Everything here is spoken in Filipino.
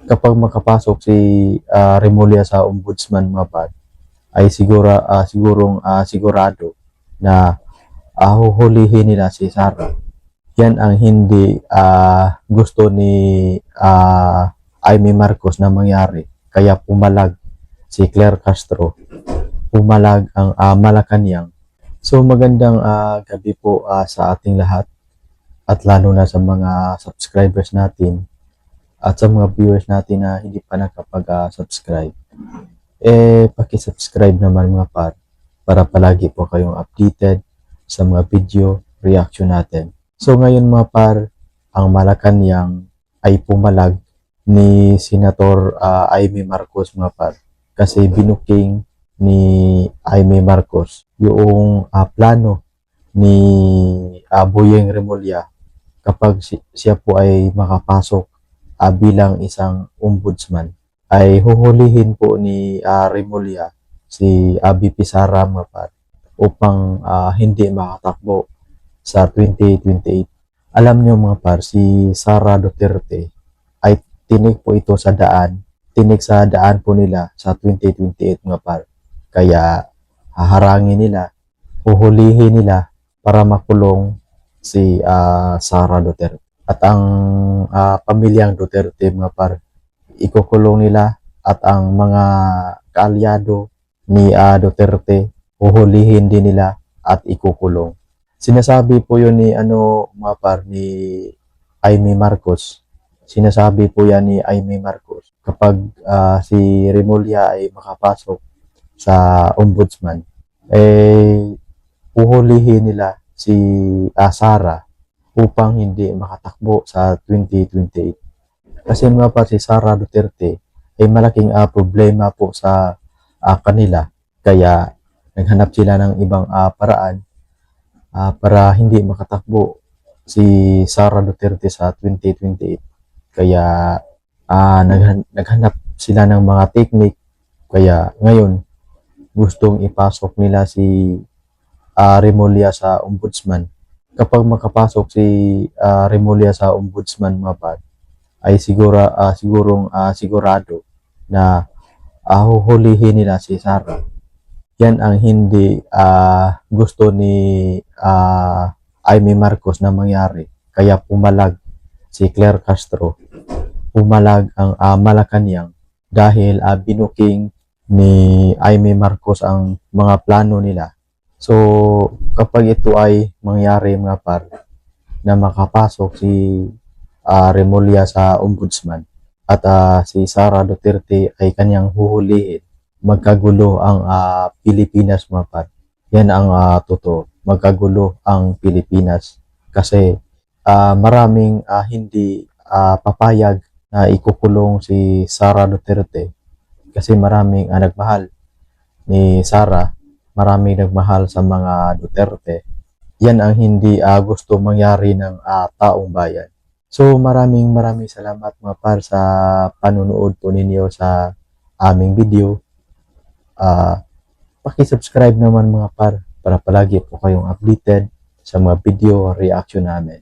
kapag makapasok si Remulla sa ombudsman mga par, ay sigurado na huhulihin nila si Sara. Yan ang hindi gusto ni Amy Marcos na mangyari. Kaya pumalag si Claire Castro, pumalag ang Malacanang. So magandang gabi po sa ating lahat, at lalo na sa mga subscribers natin at sa mga viewers natin na hindi pa nakapag-subscribe. Paki-subscribe naman mga par, para palagi po kayong updated sa mga video reaction natin. So ngayon mga par, ang Malacanang ay pumalag ni Senator Amy Marcos mga par, kasi binuking ni Amy Marcos yung plano ni Boyeng Remulla kapag siya po ay makapasok bilang isang ombudsman, ay huhulihin po ni Remulla si VP Sara mga par, upang hindi makatakbo sa 2028. Alam niyo mga par, si Sara Duterte ay tinig po ito sa daan. Tinig sa daan po nila sa 2028 mga par. Kaya haharangin nila, huhulihin nila para makulong si Sara Duterte. At ang pamilyang Duterte mga par, ikukulong nila, at ang mga kaalyado ni Duterte, huhulihin din nila at ikukulong. Sinasabi po yun ni mga par, ni Amy Marcos. Sinasabi po yan ni Amy Marcos kapag si Remulla ay makapasok sa ombudsman, huhulihin nila si Sara upang hindi makatakbo sa 2028. Kasi mga par, si Sara Duterte ay malaking problema po sa kanila. Kaya naghanap sila ng ibang paraan para hindi makatakbo si Sara Duterte sa 2028. Kaya naghanap sila ng mga technique. Kaya ngayon gustong ipasok nila si Remulla sa ombudsman. Kapag makapasok si Remulla sa ombudsman mga par, ay sigurado na huhulihin nila si Sara. Yan ang hindi gusto ni Amy Marcos na mangyari. Kaya pumalag si Claire Castro, pumalag ang Malacanang, dahil binuking ni Amy Marcos ang mga plano nila. So kapag ito ay mangyari mga par, na makapasok si Remulla sa ombudsman, at si Sara Duterte ay kanyang huhulihin, magkagulo ang Pilipinas mga par. Yan ang totoo, magkagulo ang Pilipinas, kasi maraming hindi papayag na ikukulong si Sara Duterte, kasi maraming nagmahal ni Sara, maraming nagmahal sa mga Duterte. Yan ang hindi gusto mangyari ng taong bayan. So maraming salamat mga par sa panunood po ninyo sa aming video. Paki-subscribe naman mga par, para palagi po kayong updated sa mga video reaction namin.